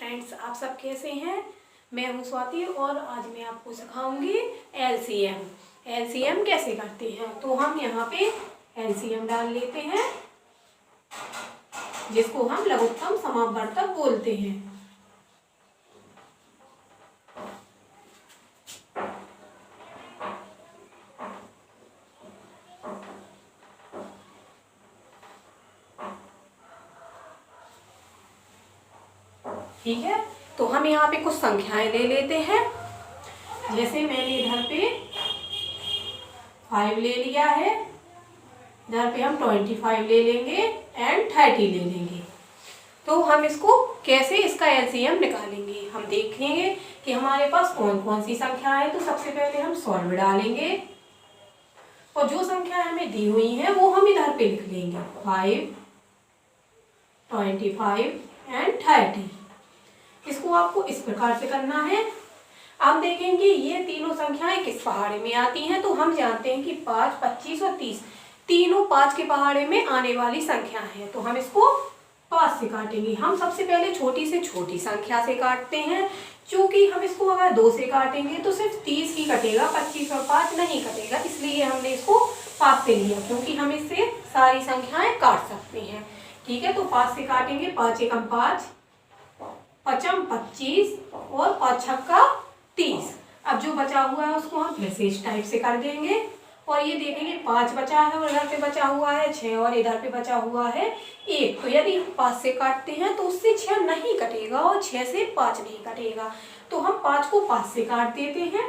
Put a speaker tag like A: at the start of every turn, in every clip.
A: Friends, आप सब कैसे हैं। मैं हूं स्वाति और आज मैं आपको सिखाऊंगी एलसीएम। एलसीएम कैसे करते हैं। तो हम यहाँ पे एलसीएम डाल लेते हैं, जिसको हम लघुत्तम समापवर्तक बोलते हैं। ठीक है, तो हम यहाँ पे कुछ संख्याएं ले लेते हैं। जैसे मैंने इधर पे 5 ले लिया है, इधर पे हम 25 ले लेंगे एंड 30 ले लेंगे। तो हम इसको कैसे इसका एलसीएम निकालेंगे, हम देखेंगे कि हमारे पास कौन कौन सी संख्या है। तो सबसे पहले हम सॉल्व डालेंगे और जो संख्या हमें दी हुई है वो हम इधर पे लिख लेंगे। 5, 25 एंड 30। इसको आपको इस प्रकार से करना है। आप देखेंगे ये तीनों संख्याएं किस पहाड़े में आती हैं। तो हम जानते हैं कि 5, 25 और 30 तीनों 5 के पहाड़े में आने वाली संख्या है। तो हम इसको 5 से काटेंगे। हम सबसे पहले छोटी से छोटी संख्या से काटते हैं, क्योंकि हम इसको अगर 2 से काटेंगे तो सिर्फ 30 ही कटेगा, 25 और 5 नहीं कटेगा। इसलिए हमने इसको 5 से लिया, क्योंकि हम इससे सारी संख्याएं काट सकते हैं। ठीक है, तो 5 से काटेंगे। 5 एकम 5, 5 25 और 5 छक्का 30। अब जो बचा हुआ है उसको हम फिर से इस टाइप से कर देंगे और ये देखेंगे 5 बचा है और इधर पे बचा हुआ है 6 और इधर पे बचा हुआ है 1। तो यदि हम 5 से काटते हैं तो उससे 6 नहीं कटेगा और 6 से 5 नहीं कटेगा। तो हम 5 को 5 से काट देते हैं,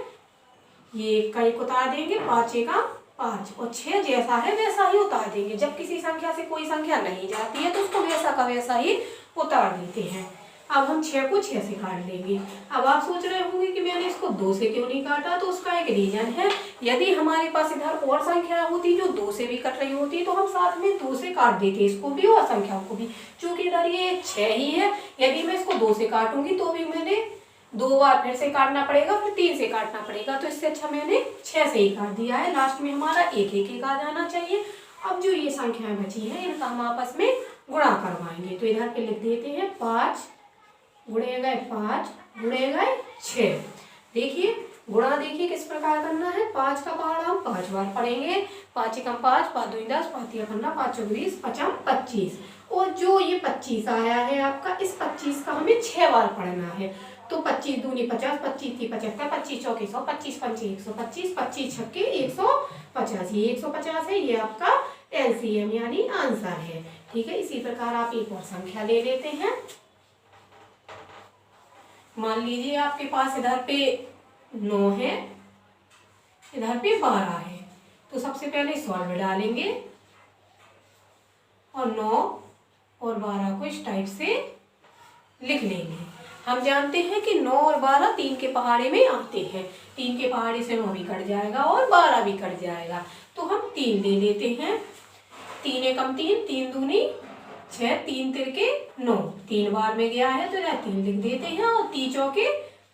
A: ये 1 का 1 उतार देंगे, 5 एकम 5 और 6 जैसा है वैसा ही उतार देंगे। जब किसी संख्या से कोई संख्या नहीं जाती है तो उसको वैसा का वैसा ही उतार देते हैं। अब हम 6 को 6 से काट लेंगे। अब आप सोच रहे होंगे कि मैंने इसको 2 से क्यों नहीं काटा। तो उसका एक रीजन है। यदि हमारे पास इधर और संख्या होती जो 2 से भी कट रही होती तो हम साथ में 2 से काट देते इसको भी और संख्याओं को भी। क्योंकि इधर ये 6 ही है, यदि मैं इसको 2 से काटूंगी तो भी मैंने 2 बार फिर से काटना पड़ेगा, फिर 3 से काटना पड़ेगा। तो इससे अच्छा मैंने 6 से ही काट दिया है। लास्ट में हमारा 1 1 1 आ जाना चाहिए। अब जो ये संख्याएं बची हैं इनका हम आपस में गुणा करवाएंगे। तो इधर पे लिख देते हैं 5 गुणे गए 5 गुणे गए 6। देखिए गुणा देखिए किस प्रकार करना है। 5 का पहाड़ा हम 5 बार पढ़ेंगे। 5 एकम 5, 5 दूनी 10, 5 तिया 15, 5 चौक 20, 5 25। और जो ये 25 आया है आपका, इस 25 का हमें 6 बार पढ़ना है। तो 25 दूनी 50, 25 ती 75, 25 चौके 100, 25 पंचे 125, 25 छक्के 150। ये 150 है, ये आपका एलसीएम यानी आंसर है। ठीक है, इसी प्रकार आप एक और संख्या ले लेते हैं। मान लीजिए आपके पास इधर पे 9 है, इधर पे 12 है। तो सबसे पहले सॉल्व डालेंगे और 9 और 12 को इस टाइप से लिख लेंगे। हम जानते हैं कि 9 और 12 3 के पहाड़े में आते हैं। 3 के पहाड़े से 9 भी कट जाएगा और 12 भी कट जाएगा। तो हम 3 ले लेते हैं। 3 एकम 3, 3 दूनी 6, 3 तिरके 9, 3 बार में गया है तो इधर 3 लिख देते हैं और 3 चौके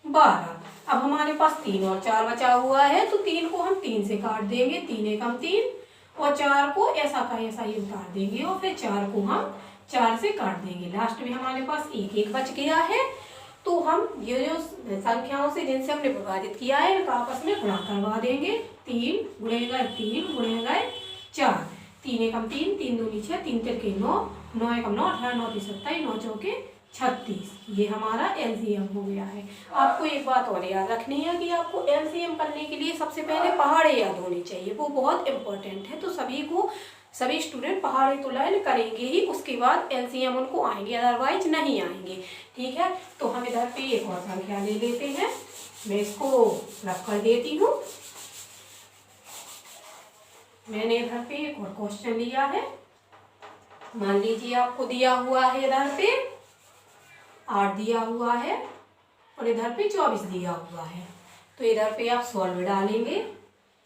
A: 12। अब हमारे पास 3 और 4 बचा हुआ है, तो 3 को हम 3 से काट देंगे। 3 एकम 3 और 4 को ऐसा का ऐसा ही उतार देंगे और फिर 4 को हम 4 से काट देंगे। लास्ट में हमारे पास 1 1 बच गया है। तो हम ये जो संख्याओं से जिनसे हमने विभाजित किया है इनका आपस में गुणा करवा देंगे। 3 गुणे गए 3 गुणे गए 4, 3 एकम 3, 3 दूनी 6, 3 तिरके 9, 9 एकम 9, 18 9 30 27, 9 चौके 36। ये हमारा एलसीएम हो गया है। आपको एक बात और याद रखनी है कि आपको एलसीएम करने के लिए सबसे पहले पहाड़े याद होने चाहिए, वो बहुत इंपॉर्टेंट है। तो सभी स्टूडेंट पहाड़े तो लर्न करेंगे ही, उसके बाद एलसीएम उनको आएंगे, अदरवाइज नहीं आएंगे। ठीक है, तो हम इधर पे एक और संख्या ले लेते हैं। मैं इसको रख कर देती हूँ। मैंने इधर पे एक और क्वेश्चन लिया है। मान लीजिए आपको दिया हुआ है इधर पे 8 दिया हुआ है और इधर पे 24 दिया हुआ है। तो इधर पे आप सॉल्व डालेंगे।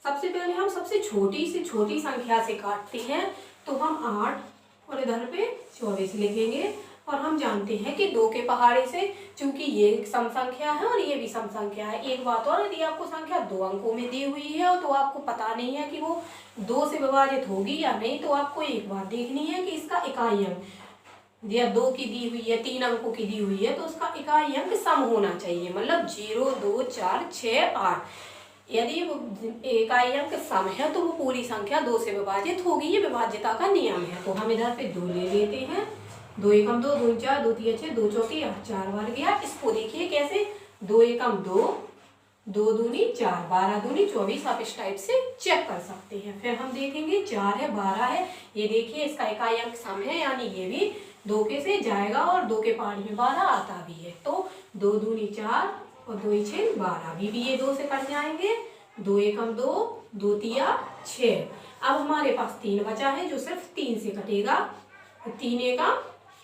A: सबसे पहले हम सबसे छोटी से छोटी संख्या से काटते हैं। तो हम 8 और इधर पे 24 लिखेंगे। और हम जानते हैं कि 2 के पहाड़े से, चूंकि ये सम संख्या है और ये भी सम संख्या है। एक बात और, यदि आपको संख्या 2 अंकों में दी हुई है तो आपको पता नहीं है कि वो 2 से विभाजित होगी या नहीं, तो आपको एक बात देखनी है कि इसका इकाई अंक या 2 की दी हुई है, 3 अंकों की दी हुई है, तो उसका इकाई अंक सम होना चाहिए, मतलब 0, 2, 4, 6, 8। यदि वो इकाई अंक सम है तो वो पूरी संख्या 2 से विभाजित होगी, ये विभाज्यता का नियम है। तो हम इधर पे 2 ले लेते हैं, 2 एकम 2, 2 4, 2 3 6, 2 चौकी 8, 4 बार गया। इसको देखिए कैसे, 2 एकम 2, 2 दूनी 4, 12 दूनी 24, आप इस टाइप से चेक कर सकते हैं। फिर हम देखेंगे 4 है, 12 है, ये देखिए इसका इकाई अंक सम है, यानी ये भी 2 के से जाएगा और 2 के पारी में 12 आता भी है। तो 2 दूनी 4 और 2 6 12, भी ये 2 से कट जाएंगे, 2 एकम 2, 2 तिया 6। अब हमारे पास 3 बचा है जो सिर्फ 3 से कटेगा, 3 एकम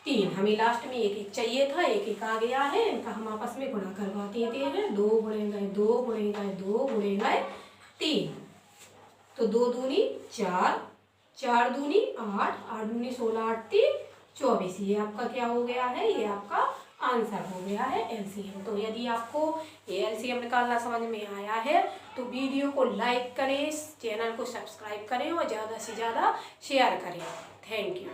A: 3, हमें लास्ट में एक एक चाहिए था, एक एक आ गया है, इनका हम आपस में गुणा करवा देते हैं, 2 गुणे गए 2 गुणे गए 2 गुणे गए 3, तो 2 दूनी 4, 4 दूनी 8, 8 दूनी 16, 8 3 24, ये आपका क्या हो गया है, ये आपका आंसर हो गया है एलसीएम। तो यदि आपको ये एलसीएम निकालना समझ में आया है तो वीडियो को लाइक करें, चैनल को सब्सक्राइब करें और ज़्यादा से ज़्यादा शेयर करें। Thank you.